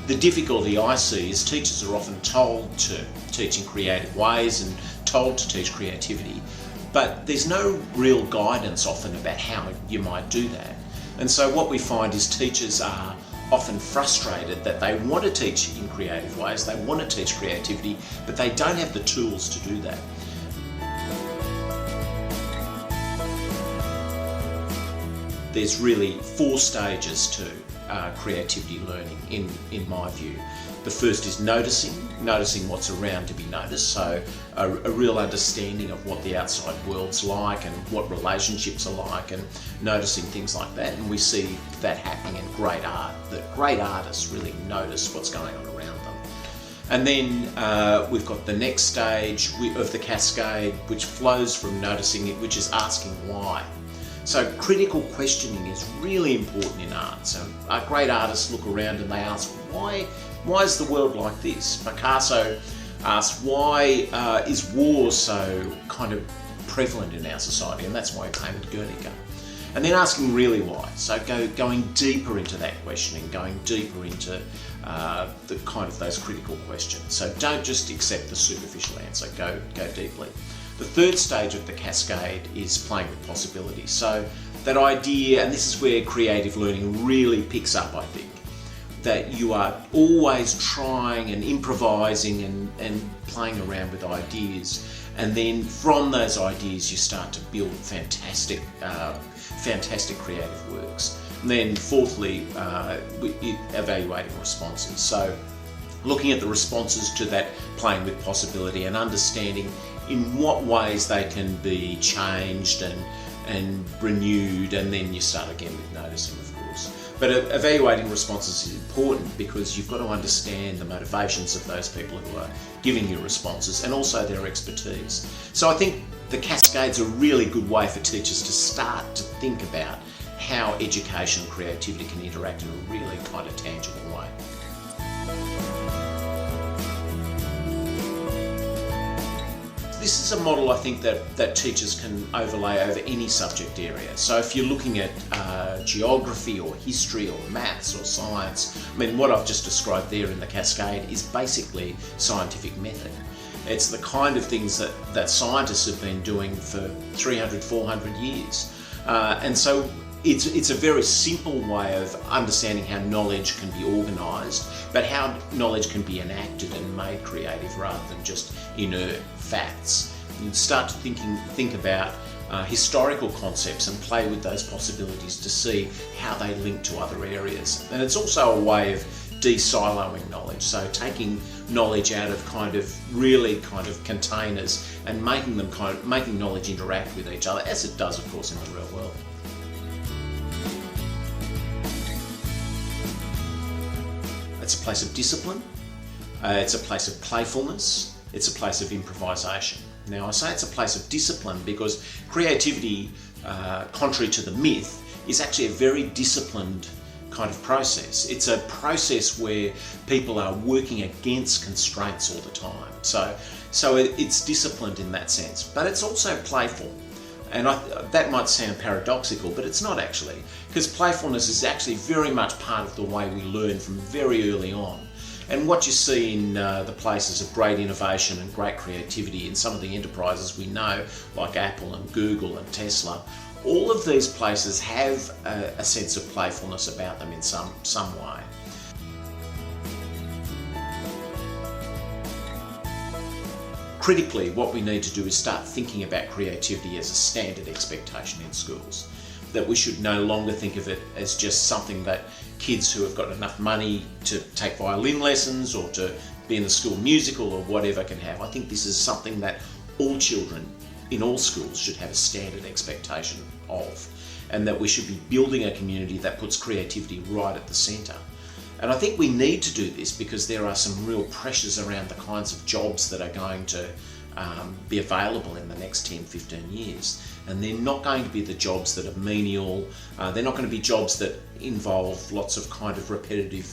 The difficulty I see is teachers are often told to teach in creative ways and told to teach creativity, but there's no real guidance often about how you might do that. And so what we find is teachers are often frustrated that they want to teach in creative ways, they want to teach creativity, but they don't have the tools to do that. There's really 4 stages to creativity learning in my view. The first is noticing what's around to be noticed, so a real understanding of what the outside world's like and what relationships are like, and noticing things like that. And we see that happening in great art, that great artists really notice what's going on around them. And then we've got the next stage of the cascade, which flows from noticing it, which is asking why. So critical questioning is really important in art. So great artists look around and they ask, why is the world like this? Picasso asked, why is war so kind of prevalent in our society? And that's why he painted Guernica. And then asking really why. So going deeper into that questioning, going deeper into the kind of those critical questions. So don't just accept the superficial answer, go deeply. The third stage of the cascade is playing with possibilities. So that idea, and this is where creative learning really picks up, I think, that you are always trying and improvising and playing around with ideas, and then from those ideas you start to build fantastic creative works. And then fourthly, evaluating responses. So looking at the responses to that playing with possibility and understanding in what ways they can be changed and renewed, and then you start again with noticing, of course. But evaluating responses is important because you've got to understand the motivations of those people who are giving you responses and also their expertise. So I think the cascade's a really good way for teachers to start to think about how education and creativity can interact in a really kind of tangible way. This is a model I think that teachers can overlay over any subject area. So if you're looking at geography or history or maths or science, I mean what I've just described there in the cascade is basically scientific method. It's the kind of things that scientists have been doing for 300, 400 years. And so it's a very simple way of understanding how knowledge can be organised, but how knowledge can be enacted and made creative rather than just inert facts. You start to think about historical concepts and play with those possibilities to see how they link to other areas. And it's also a way of de-siloing knowledge, so taking knowledge out of really containers and making knowledge interact with each other, as it does, of course, in the real world. It's a place of discipline, it's a place of playfulness, it's a place of improvisation. Now I say it's a place of discipline because creativity, contrary to the myth, is actually a very disciplined kind of process. It's a process where people are working against constraints all the time. So it's disciplined in that sense, but it's also playful. And that might sound paradoxical, but it's not actually, because playfulness is actually very much part of the way we learn from very early on. And what you see in the places of great innovation and great creativity in some of the enterprises we know, like Apple and Google and Tesla, all of these places have a sense of playfulness about them in some way. Critically, what we need to do is start thinking about creativity as a standard expectation in schools. That we should no longer think of it as just something that kids who have got enough money to take violin lessons or to be in the school musical or whatever can have. I think this is something that all children in all schools should have a standard expectation of, and that we should be building a community that puts creativity right at the centre. And I think we need to do this because there are some real pressures around the kinds of jobs that are going to be available in the next 10, 15 years. And they're not going to be the jobs that are menial, they're not going to be jobs that involve lots of kind of repetitive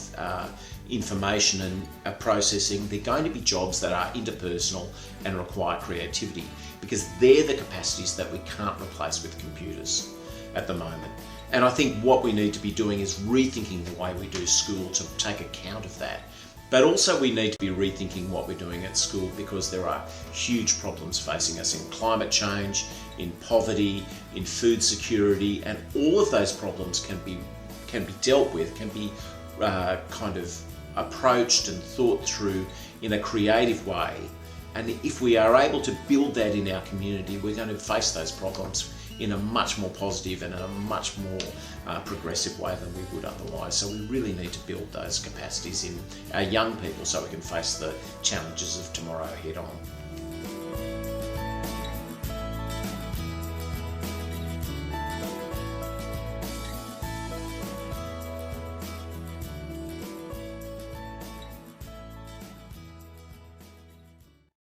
information and processing. They're going to be jobs that are interpersonal and require creativity, because they're the capacities that we can't replace with computers at the moment. And I think what we need to be doing is rethinking the way we do school to take account of that. But also we need to be rethinking what we're doing at school, because there are huge problems facing us in climate change, in poverty, in food security, and all of those problems can be dealt with, can be kind of approached and thought through in a creative way. And if we are able to build that in our community, we're going to face those problems in a much more positive and a much more progressive way than we would otherwise. So we really need to build those capacities in our young people so we can face the challenges of tomorrow head on.